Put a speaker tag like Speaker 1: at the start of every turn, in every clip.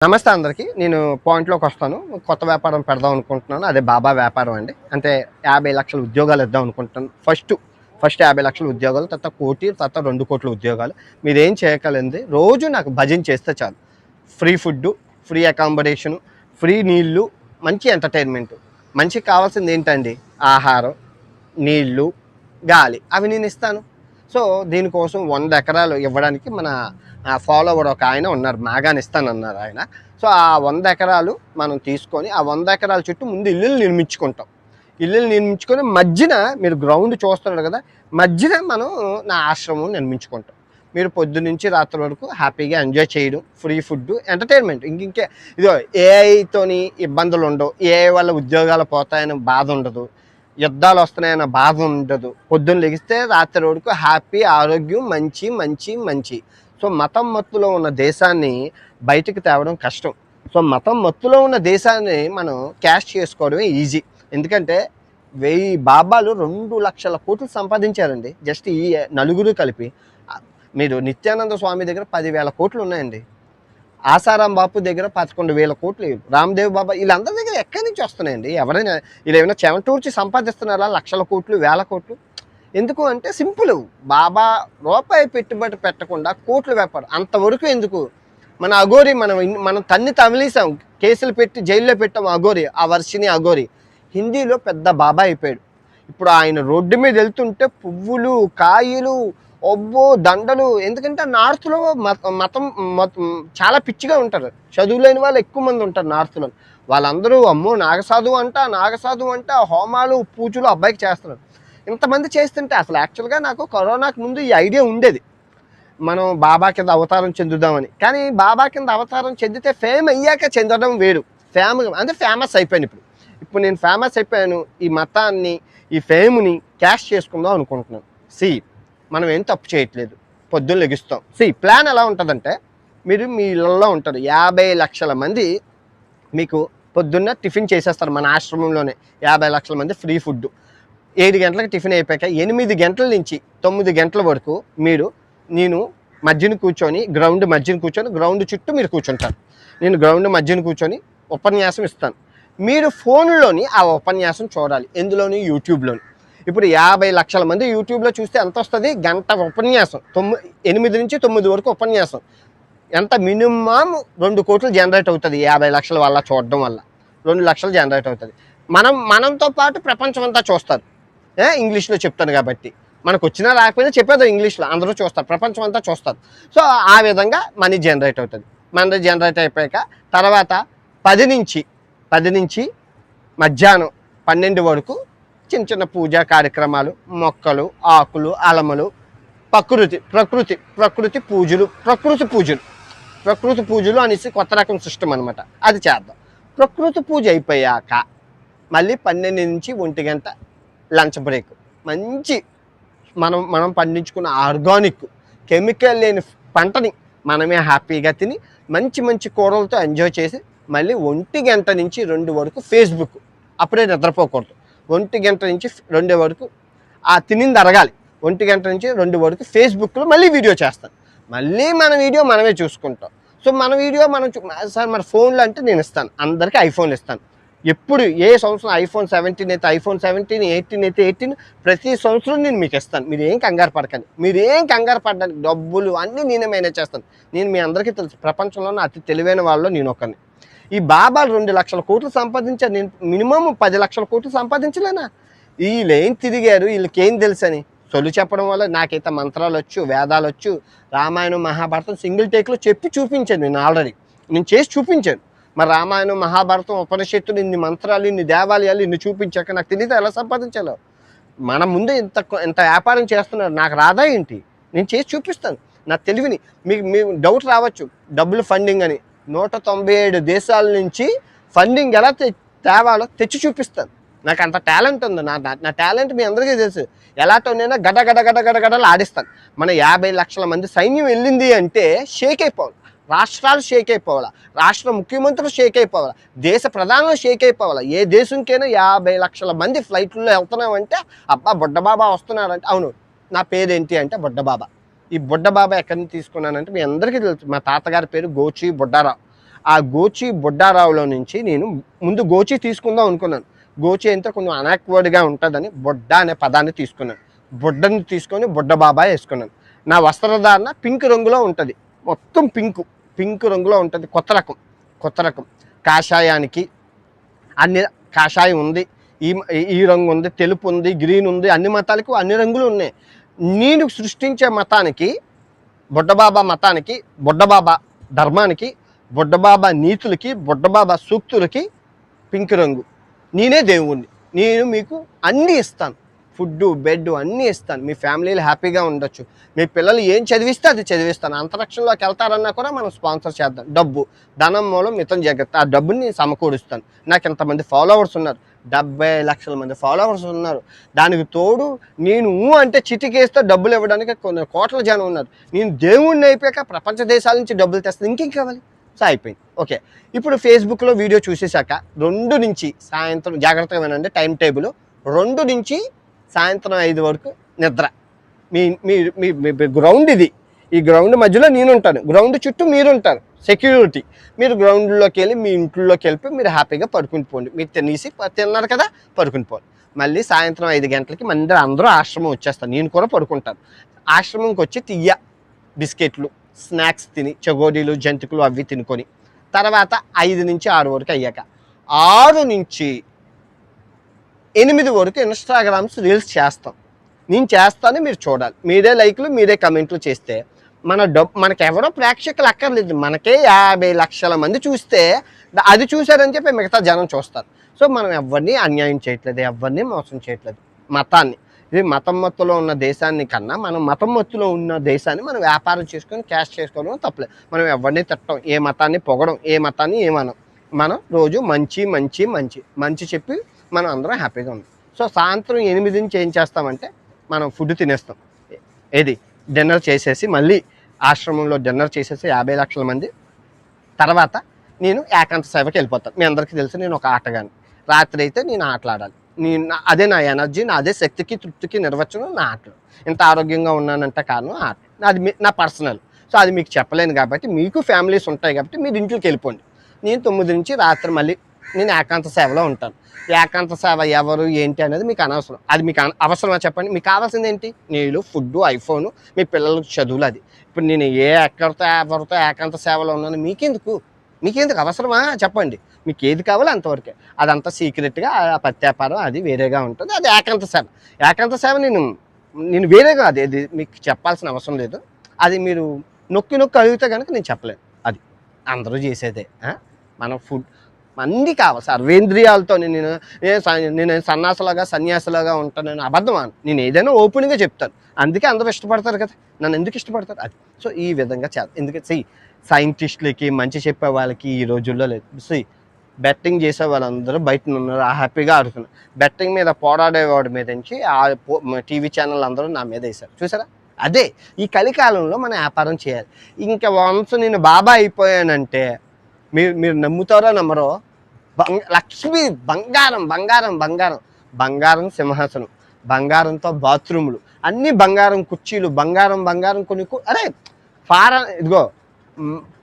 Speaker 1: నమస్తే అందరికీ. నేను పాయింట్‌లోకి వస్తాను. కొత్త వ్యాపారం పెడదాం అనుకుంటున్నాను. అదే బాబా వ్యాపారం అండి. అంటే 50,00,000 ఉద్యోగాలు ఇద్దాం అనుకుంటున్నాను. ఫస్ట్ 50,00,000 ఉద్యోగాలు, తర్వాత 1,00,00,000, తర్వాత 2,00,00,000 ఉద్యోగాలు. మీరేం చేయగలండి, రోజు నాకు భజన చేస్తే చాలు. Free food, free accommodation, free నీళ్ళు, మంచి ఎంటర్‌టైన్‌మెంటు. మనిషికి కావాల్సింది ఏంటండి? ఆహారం, నీళ్ళు, గాలి. అవి నేను ఇస్తాను. సో, దీనికోసం 100 ఎకరాలు ఇవ్వడానికి మన ఫాలోవర్ ఒక ఆయన ఉన్నారు. మాగాని ఇస్తానన్నారు ఆయన. సో, ఆ 100 ఎకరాలు మనం తీసుకొని, ఆ 100 ఎకరాల చుట్టూ ముందు ఇల్లులు నిర్మించుకుంటాం. ఇల్లులు నిర్మించుకొని మధ్యన మీరు గ్రౌండ్ చూస్తున్నారు కదా! మధ్యన మనం నా ఆశ్రమం నిర్మించుకుంటాం. మీరు పొద్దున్నుంచి రాత్రి వరకు హ్యాపీగా ఎంజాయ్ చేయడం, ఫ్రీ ఫుడ్డు, ఎంటర్‌టైన్‌మెంట్. ఇదిగో ఏఐతోని ఇబ్బందులుండవు. ఏఐ వల్ల ఉద్యోగాలు పోతాయని బాధ ఉండదు. యుద్ధాలు వస్తున్నాయన్న బాధ ఉండదు. పొద్దున్న లెగిస్తే రాత్రి వరకు హ్యాపీ, ఆరోగ్యం, మంచి. సో, మతం మత్తులో ఉన్న దేశాన్ని బయటికి తేవడం కష్టం. సో, మతం మత్తులో ఉన్న దేశాన్ని మనం క్యాష్ చేసుకోవడమే ఈజీ. ఎందుకంటే 1000 బాబాలు 2,00,000 కోట్లు సంపాదించారండి. జస్ట్ ఈ నలుగురు కలిపి. మీరు నిత్యానంద స్వామి దగ్గర 10,000 కోట్లు ఉన్నాయండి. ఆసారాం బాపు దగ్గర 11,000 కోట్లు, రామ్దేవ్ బాబా వీళ్ళందరి దగ్గర ఎక్కడి నుంచి వస్తున్నాయండి? ఎవరైనా వీళ్ళేమైనా చెమటూర్చి సంపాదిస్తున్నారా? లక్షల కోట్లు, వేల కోట్లు? ఎందుకు అంటే సింపుల్. బాబా రూపాయి పెట్టుబడి పెట్టకుండా కోట్ల వ్యాపారం అంతవరకు ఎందుకు? మన అఘోరి మనం తన్ని తమిళీసాం, కేసులు పెట్టి జైల్లో పెట్టాం. అఘోరి, ఆ వర్షిని అఘోరి హిందీలో పెద్ద బాబా అయిపోయాడు. ఇప్పుడు ఆయన రోడ్డు మీద వెళ్తుంటే పువ్వులు, కాయలు, ఒబ్బో దండలు. ఎందుకంటే నార్త్లో మతం చాలా పిచ్చిగా ఉంటారు. చదువులేని వాళ్ళు ఎక్కువ మంది ఉంటారు నార్త్లో. వాళ్ళందరూ అమ్మో నాగసాధు అంట హోమాలు, పూజలు అబ్బాయికి చేస్తున్నారు. ఇంతమంది చేస్తుంటే అసలు యాక్చువల్గా నాకు కరోనాకు ముందు ఈ ఐడియా ఉండేది, మనం బాబా కింద అవతారం చెందుదామని. కానీ బాబా కింద అవతారం చెందితే ఫేమ్ అయ్యాక చెందడం వేరు. ఫేమస్ అయిపోయాను. ఇప్పుడు నేను ఫేమస్ అయిపోయాను. ఈ మతాన్ని, ఈ ఫేమ్ని క్యాష్ చేసుకుందాం అనుకుంటున్నాను. మనం ఏం తప్పు చేయట్లేదు. పొద్దున్న లెగిస్తాం. ప్లాన్ ఎలా ఉంటుందంటే, మీరు మీ ఇళ్ళల్లో ఉంటారు. 50,00,000 మంది మీకు పొద్దున్న టిఫిన్ చేసేస్తారు. మన ఆశ్రమంలోనే 50,00,000 మంది ఫ్రీ ఫుడ్. 7 గంటలకు టిఫిన్ అయిపోయాక 8 గంటల నుంచి 9 గంటల వరకు నేను గ్రౌండ్ మధ్యన కూర్చొని గ్రౌండ్ చుట్టూ మీరు కూర్చుంటారు. నేను గ్రౌండ్ మధ్యన కూర్చొని ఉపన్యాసం ఇస్తాను. మీరు ఫోన్లోని ఆ ఉపన్యాసం చూడాలి. ఎందులోని? యూట్యూబ్లోని. ఇప్పుడు 50,00,000 మంది యూట్యూబ్లో చూస్తే ఎంత వస్తుంది? గంట ఉపన్యాసం, 8 నుంచి 9 వరకు ఉపన్యాసం. ఎంత? మినిమం 2 కోట్లు జనరేట్ అవుతుంది. 50,00,000 వల్ల చూడడం వల్ల 2 లక్షలు జనరేట్ అవుతుంది. మనంతో పాటు ప్రపంచం అంతా చూస్తారు. ఇంగ్లీష్లో చెప్తాను కాబట్టి, మనకు వచ్చినా రాకపోయినా చెప్పేది ఇంగ్లీష్లో అందరూ చూస్తారు, ప్రపంచం అంతా చూస్తారు. సో, ఆ విధంగా మనీ జనరేట్ అవుతుంది. మనీ జనరేట్ అయిపోయాక తర్వాత 10 నుంచి మధ్యాహ్నం 12 వరకు చిన్న చిన్న పూజా కార్యక్రమాలు, మొక్కలు, ఆకులు, అలమలు, ప్రకృతి పూజలు అనేసి కొత్త రకం సిస్టమ్ అనమాట. అది చేద్దాం. ప్రకృతి పూజ అయిపోయాక మళ్ళీ 12 నుంచి 1 గంట లంచ్ బ్రేక్. మంచి మనం పండించుకున్న ఆర్గానిక్, కెమికల్ లేని పంటని మనమే హ్యాపీగా తిని మంచి కూరలతో ఎంజాయ్ చేసి మళ్ళీ 1 గంట నుంచి 2 వరకు ఫేస్బుక్. అప్పుడే నిద్రపోకూడదు. 1 గంట నుంచి 2 వరకు ఆ తినింది అరగాలి. 1 గంట నుంచి 2 వరకు ఫేస్బుక్లో మళ్ళీ వీడియో చేస్తాను. మళ్ళీ మన వీడియో మనమే చూసుకుంటాం. సో, మన వీడియో సార్ మన ఫోన్లు అంటే నేను ఇస్తాను. అందరికీ ఐఫోన్లు ఇస్తాను. ఎప్పుడు ఏ సంవత్సరం ఐఫోన్ 17 అయితే ఐఫోన్ 17, 18 అయితే 18 ప్రతి సంవత్సరం నేను మీకు ఇస్తాను. మీరు ఏం కంగారు పడడానికి డబ్బులు అన్నీ నేనే మేనేజ్ చేస్తాను. నేను మీ అందరికీ తెలుసు, ప్రపంచంలోనే అతి తెలివైన వాళ్ళలో నేను ఒకరిని. ఈ బాబాలు 2,00,000 కోట్లు సంపాదించారు. నేను మినిమం 10,00,000 కోట్లు సంపాదించలేనా? వీళ్ళేం తిరిగారు, వీళ్ళకేం తెలుసని సొల్లు చెప్పడం వల్ల నాకైతే మంత్రాలు వచ్చు, వేదాలు వచ్చు, రామాయణం మహాభారతం సింగిల్ టేక్లో చెప్పి చూపించాను. నేను చేసి చూపించాను. మరి రామాయణం మహాభారతం ఉపనిషత్తులు ఇన్ని మంత్రాలు, ఇన్ని దేవాలయాలు ఇన్ని చూపించాక నాకు తెలియదు ఎలా సంపాదించాలో. మన ముందు ఇంత వ్యాపారం చేస్తున్నారు, నాకు రాదా ఏంటి? నేను చేసి చూపిస్తాను నా తెలివిని. మీకు డౌట్ రావచ్చు, డబ్బులు ఫండింగ్ అని. 197 దేశాల నుంచి ఫండింగ్ ఎలా తేవాలో తెచ్చి చూపిస్తాను. నాకు అంత టాలెంట్ ఉంది. నా టాలెంట్ మీ అందరికీ తెలుసు. ఎలాటోనైనా గడగడలు ఆడిస్తాను. మన 50,00,000 మంది సైన్యం వెళ్ళింది అంటే షేక్ అయిపోవాలి. రాష్ట్రాలు షేక్ అయిపోవాలి, రాష్ట్ర ముఖ్యమంత్రులు షేక్ అయిపోవాలి, దేశ ప్రధానులు షేక్ అయిపోవాలి. ఏ దేశంకైనా 50,00,000 మంది ఫ్లైట్లో వెళ్తున్నామంటే అబ్బా బుడ్డబాబా వస్తున్నారంటే, అవును నా పేరేంటి అంటే బుడ్డబాబా. ఈ బుడ్డబాబా ఎక్కడి నుంచి తీసుకున్నానంటే మీ అందరికీ తెలుసు, మా తాతగారి పేరు గోచి బుడ్డారావు. ఆ గోచి బొడ్డారావులో నుంచి నేను ముందు గోచి తీసుకుందాం అనుకున్నాను. గోచి అంటే కొంచెం అనాక్వర్డ్గా ఉంటుందని బొడ్డ అనే పదాన్ని తీసుకున్నాను. బొడ్డని తీసుకొని బొడ్డ బాబాయ్ వేసుకున్నాను. నా వస్త్రధారణ పింక్ రంగులో ఉంటుంది, మొత్తం పింక్ రంగులో ఉంటుంది. కొత్త రకం కాషాయానికి అన్ని కాషాయం ఉంది, ఈ ఈ రంగు ఉంది, తెలుపు ఉంది, గ్రీన్ ఉంది, అన్ని మతాలకు అన్ని రంగులు ఉన్నాయి. నేను సృష్టించే మతానికి, బొడ్డబాబా మతానికి, బొడ్డబాబా ధర్మానికి, బొడ్డబాబా నీతులకి, బొడ్డబాబా సూక్తులకి పింక్ రంగు. నేనే దేవుణ్ణి. నేను మీకు అన్నీ ఇస్తాను, ఫుడ్డు బెడ్ అన్నీ ఇస్తాను. మీ ఫ్యామిలీలు హ్యాపీగా ఉండొచ్చు. మీ పిల్లలు ఏం చదివిస్తే అది చదివిస్తాను. అంతరిక్షంలోకి వెళ్తారన్నా కూడా మనం స్పాన్సర్ చేద్దాం. డబ్బు ధనం మూలం మితం జాగ్రత్త. ఆ డబ్బుని నేను సమకూరుస్తాను. నాకు ఇంతమంది ఫాలోవర్స్ ఉన్నారు, 70 లక్షల మంది ఫాలోవర్స్ ఉన్నారు. దానికి తోడు నేను అంటే చిటికేస్తే డబ్బులు ఇవ్వడానికి కొన్ని కోట్ల జనం ఉన్నారు. నేను దేవుణ్ణి అయిపోయాక ప్రపంచ దేశాల నుంచి డబ్బులు తెస్తాను, ఇంకేం కావాలి? సో అయిపోయింది. ఓకే, ఇప్పుడు ఫేస్బుక్లో వీడియో చూసేశాక 2 నుంచి సాయంత్రం, జాగ్రత్తగా వినండి టైం టేబుల్, 2 నుంచి సాయంత్రం 5 వరకు నిద్ర. మీ మీ మీ గ్రౌండ్ ఇది. ఈ గ్రౌండ్ మధ్యలో నేను ఉంటాను, గ్రౌండ్ చుట్టూ మీరు ఉంటారు, సెక్యూరిటీ. మీరు గ్రౌండ్లోకి వెళ్ళి మీ ఇంట్లోకి వెళ్ళి మీరు హ్యాపీగా పడుకుని పోండి. మీరు తిన్నారు కదా, పడుకుని పోండి. మళ్ళీ సాయంత్రం 5 గంటలకి అందరూ ఆశ్రమం వచ్చేస్తాను. నేను కూడా పడుకుంటాను. ఆశ్రమంకి వచ్చి తియ్య బిస్కెట్లు స్నాక్స్ తిని, చగోడీలు జంతికలు అవి తినుకొని, తర్వాత 5 నుంచి 6 వరకు అయ్యాక 6 నుంచి 8 వరకు ఇన్స్టాగ్రామ్స్ రీల్స్ చేస్తాం. నేను చేస్తాను, మీరు చూడాలి. మీరే లైక్లు, మీరే కమెంట్లు చేస్తే మనకి ఎవరో ప్రేక్షకులు అక్కర్లేదు. మనకే 50 లక్షల మంది చూస్తే అది చూశారని చెప్పి మిగతా జనం చూస్తారు. సో మనం ఎవరిని అన్యాయం చేయట్లేదు, ఎవరిని మోసం చేయట్లేదు. మతాన్ని, ఇది మతం మత్తులో ఉన్న దేశాన్ని కన్నా మనం మతం మత్తులో ఉన్న దేశాన్ని మనం వ్యాపారం చేసుకొని క్యాష్ చేసుకోవడం తప్పలేదు. మనం ఎవరిని తిట్టం, ఏ మతాన్ని పొగడం, ఏ మతాన్ని ఏమనం. మనం రోజు మంచి చెప్పి మనం అందరం హ్యాపీగా ఉంటాం. సో సాయంత్రం 8 నుంచి ఏం చేస్తామంటే మనం ఫుడ్ తినేస్తాం. ఏది డిన్నర్ చేసేసి, మళ్ళీ ఆశ్రమంలో డిన్నర్ చేసేసి 50 లక్షల మంది తర్వాత నేను ఏకాంత సేవకి వెళ్ళిపోతాను. మీ అందరికీ తెలుసు నేను ఒక ఆటగాని. రాత్రి అయితే నేను ఆటలాడాలి. అదే నా ఎనర్జీ, అదే శక్తికి తృప్తికి నిర్వచనం నా ఆటలు. ఇంత ఆరోగ్యంగా ఉన్నానంటే కారణం ఆట. అది నా పర్సనల్. సో అది మీకు చెప్పలేను కాబట్టి, మీకు ఫ్యామిలీస్ ఉంటాయి కాబట్టి మీరు ఇంట్లోకి వెళ్ళిపోండి. నేను 9 నుంచి రాత్రి మళ్ళీ నేను ఏకాంత సేవలో ఉంటాను. ఏకాంత సేవ ఎవరు ఏంటి అనేది మీకు అనవసరం. అది మీకు అవసరమా చెప్పండి? మీకు కావాల్సింది ఏంటి? నీళ్ళు, ఫుడ్, ఐఫోను, మీ పిల్లలకు చదువులు. అది ఇప్పుడు నేను ఎవరితో ఏకాంత సేవలో ఉన్నాను మీకెందుకు అవసరమా చెప్పండి? మీకు ఏది కావాలో అంతవరకే. అదంతా సీక్రెట్గా ప్రత్యాపారం అది వేరేగా ఉంటుంది. అది ఏకాంత సేవ నేను వేరేగా అది మీకు చెప్పాల్సిన అవసరం లేదు. అది మీరు నొక్కి అడిగితే కనుక నేను చెప్పలేను. అది అందరూ చేసేదే. మనం ఫుడ్ అన్నీ కావాలి. సర్వేంద్రియాలతో నేను సన్యాసలాగా ఉంటాను అబద్ధమాను. నేను ఏదైనా ఓపెన్గా చెప్తాను. అందుకే అందరూ ఇష్టపడతారు కదా, నన్ను ఎందుకు ఇష్టపడతారు? అది సో ఈ విధంగా ఎందుకంటే సైంటిస్టులకి మంచి చెప్పే వాళ్ళకి ఈ రోజుల్లో లేదు. బెట్టింగ్ చేసే వాళ్ళందరూ బయట ఉన్నారు, హ్యాపీగా ఆడుతున్నారు. బెట్టింగ్ మీద పోరాడేవాడి మీద నుంచి టీవీ ఛానల్ అందరూ నా మీద వేశారు. చూసారా? అదే ఈ కలికాలంలో మనం వ్యాపారం చేయాలి. ఇంకా వన్స్ నేను బాబా అయిపోయానంటే మీరు నమ్ముతారో నమ్మరో, లక్ష్మి, బంగారం సింహాసనం, బంగారంతో బాత్రూములు అన్నీ బంగారం, కుర్చీలు బంగారం కొన్ని. అరే ఇదిగో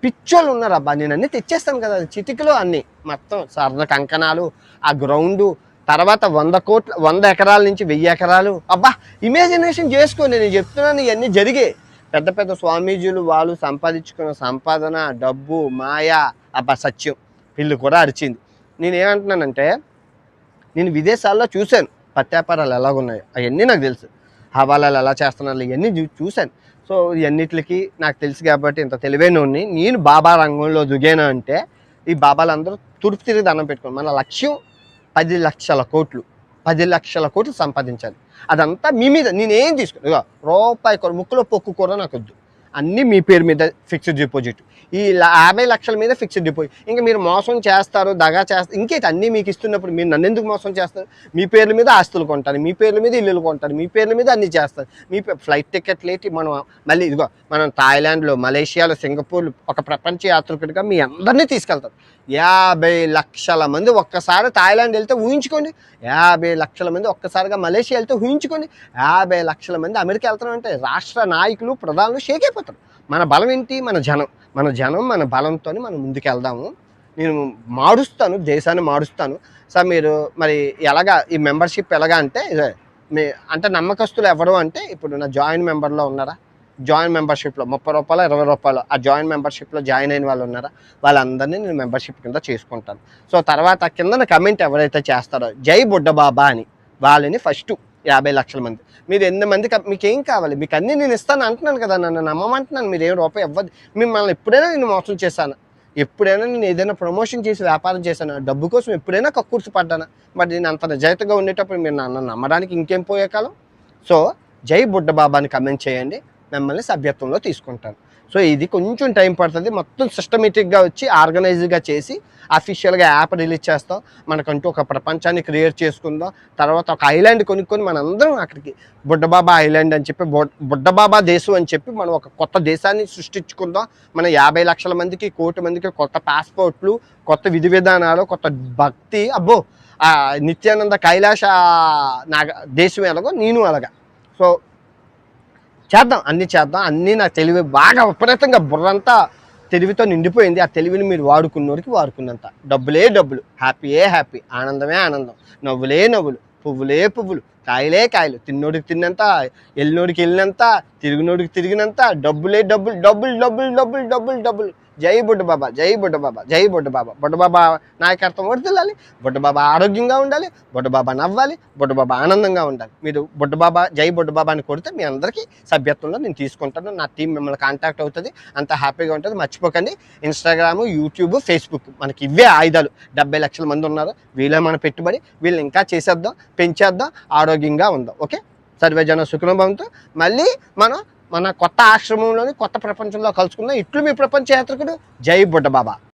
Speaker 1: పిచ్చోళ్ళు ఉన్నారు అబ్బా, నేను అన్నీ తెచ్చేస్తాను కదా చిటికలో అన్నీ మొత్తం స్వర్ణ కంకణాలు, ఆ గ్రౌండు, తర్వాత 100 ఎకరాల నుంచి 1000 ఎకరాలు. అబ్బా ఇమాజినేషన్ చేసుకోండి. నేను చెప్తున్నాను ఇవన్నీ జరిగే. పెద్ద స్వామీజీలు వాళ్ళు సంపాదించుకున్న సంపాదన, డబ్బు, మాయ, అబ్బా సత్యం వీళ్ళు కూడా అరిచింది. నేనేమంటున్నానంటే నేను విదేశాల్లో చూశాను ప్రత్యాపారాలు ఎలాగున్నాయో, అవన్నీ నాకు తెలుసు. హవాలాలు ఎలా చేస్తున్నారు ఇవన్నీ చూశాను. సో ఇవన్నిటికి నాకు తెలుసు కాబట్టి ఇంత తెలివైనోడిని. నేను బాబా రంగంలో దిగాను అంటే ఈ బాబాలందరూ తూర్పు తిరిగి దండం పెట్టుకోండి. మన లక్ష్యం 10 లక్షల కోట్లు సంపాదించాలి. అదంతా మీ మీద. నేనేం తీసుకోను, ఇక రూపాయి ముక్కులో పొక్కు కూడా నాకు వద్దు. అన్నీ మీ పేరు మీద ఫిక్స్డ్ డిపాజిట్. ఈ 50 లక్షల మీద ఫిక్స్డ్ డిపాజిట్. ఇంకా మీరు మోసం చేస్తారు, దగా చేస్తారు, ఇంకేంటి అన్నీ మీకు ఇస్తున్నప్పుడు మీరు నన్ను ఎందుకు మోసం చేస్తారు? మీ పేర్ల మీద ఆస్తులు కొంటారు, మీ పేర్ల మీద ఇల్లులు కొంటారు, మీ పేర్ల మీద అన్నీ చేస్తారు. మీ ఫ్లైట్ టికెట్లు ఏంటి, మళ్ళీ మనం థాయిలాండ్లో, మలేషియాలో, సింగపూర్లో ఒక ప్రపంచ యాత్రికుడిగా మీ అందరినీ తీసుకెళ్తారు. 50 లక్షల మంది ఒక్కసారి థాయిలాండ్ వెళ్తే ఊహించుకోండి, 50 లక్షల మంది ఒక్కసారిగా మలేషియా వెళ్తే ఊహించుకోండి, 50 లక్షల మంది అమెరికా వెళ్తున్నాం అంటే రాష్ట్ర నాయకులు, ప్రధానులు షేక్ అయిపోతారు. మన బలం ఏంటి? మన జనం. మన జనం మన బలంతో మనం ముందుకు వెళ్దాము. నేను మారుస్తాను, దేశాన్ని మారుస్తాను. సార్ మీరు మరి ఎలాగా ఈ మెంబర్‌షిప్ ఎలాగా అంటే ఇదే మీ అంటే నమ్మకస్తులు ఎవరు అంటే ఇప్పుడు నా జాయిన్ మెంబర్‌లో ఉన్నారా? జాయిన్ మెంబర్‌షిప్‌లో రూ. 30, రూ. 20 ఆ జాయిన్ మెంబర్‌షిప్‌లో జాయిన్ అయిన వాళ్ళు ఉన్నారా? వాళ్ళందరినీ నేను మెంబర్‌షిప్ కింద చేసుకుంటాను. సో తర్వాత కిందన కమెంట్ ఎవరైతే చేస్తారో జై బుడ్డబాబా అని వాళ్ళని ఫస్టు 50,00,000 మంది. మీరు 8 మంది మీకేం కావాలి? మీకు అన్నీ నేను ఇస్తాను అంటున్నాను కదా! నన్ను నమ్మమంటున్నాను. మీరేం రూపాయి ఇవ్వద్దు. మిమ్మల్ని ఎప్పుడైనా నేను మోసం చేశానా? ఎప్పుడైనా నేను ఏదైనా ప్రమోషన్ చేసి వ్యాపారం చేశానా? డబ్బు కోసం ఎప్పుడైనా కక్కుర్తి పడ్డానా? మరి నేను అంత నిజాయితీగా ఉండేటప్పుడు మీరు నన్ను నమ్మడానికి ఇంకేం పోయే కాలం? సో జై బుడ్డబాబా అని కమెంట్ చేయండి. మిమ్మల్ని సభ్యత్వంలో తీసుకుంటాను. సో ఇది కొంచెం టైం పడుతుంది. మొత్తం సిస్టమేటిక్‌గా వచ్చి ఆర్గనైజ్డ్‌గా చేసి అఫీషియల్‌గా యాప్ రిలీజ్ చేస్తాం. మనకంటూ ఒక ప్రపంచాన్ని క్రియేట్ చేసుకుందాం. తర్వాత ఒక ఐలాండ్ కొనుక్కొని మనందరం అక్కడికి బుడ్డబాబా ఐలాండ్ అని చెప్పి బుడ్డబాబా దేశం అని చెప్పి మనం ఒక కొత్త దేశాన్ని సృష్టించుకుందాం. మన 50,00,000 మందికి, 1,00,00,000 మందికి కొత్త పాస్‌పోర్ట్‌లు, కొత్త విధి విధానాలు, కొత్త భక్తి అబ్బో! నిత్యానంద కైలాస నాగ దేశం ఎలాగో నేను అలాగా. సో చేద్దాం, అన్నీ చేద్దాం. అన్నీ నాకు తెలివి బాగా విపరీతంగా బుర్రంతా తెలివితో నిండిపోయింది. ఆ తెలివిని మీరు వాడుకున్నోడికి వాడుకున్నంత. డబ్బులే డబ్బులు, హ్యాపీయే హ్యాపీ, ఆనందమే ఆనందం, నవ్వులే నవ్వులు, పువ్వులే పువ్వులు, కాయలే కాయలు, తిన్నోడికి తిన్నంత, వెళ్ళినోడికి వెళ్ళినంత, తిరిగినోడికి తిరిగినంత, డబ్బులే డబ్బులు, డబ్బులు డబ్బులు డబ్బులు డబ్బులు డబ్బులు. జై బుడ్డబాబా, జై బుడ్డబాబా, జై బుడ్డబాబా. బుడ్డబాబా నాయకత్వం వర్ధిల్లాలి, బుడ్డబాబా ఆరోగ్యంగా ఉండాలి, బుడ్డబాబా నవ్వాలి, బుడ్డబాబా ఆనందంగా ఉండాలి. మీరు బుడ్డబాబా జై బుడ్డబాబా అని కొడితే మీ అందరికీ సభ్యత్వంలో నేను తీసుకుంటాను. నా టీం మిమ్మల్ని కాంటాక్ట్ అవుతుంది. అంత హ్యాపీగా ఉంటుంది. మర్చిపోకండి, ఇన్స్టాగ్రాము, యూట్యూబ్, ఫేస్బుక్ మనకి ఇవే ఆయుధాలు. 70,00,000 మంది ఉన్నారు. వీళ్ళే మన పెట్టుబడి. వీళ్ళని ఇంకా చేసేద్దాం, పెంచేద్దాం, ఆరోగ్యంగా ఉందాం. ఓకే, సర్వేజన సుఖినో భవంతు. మళ్ళీ మనం మన కొత్త ఆశ్రమంలోని కొత్త ప్రపంచంలో కలుసుకుందాం. ఇట్లు మీ ప్రపంచ యాత్రికుడు జై బుడ్డబాబా.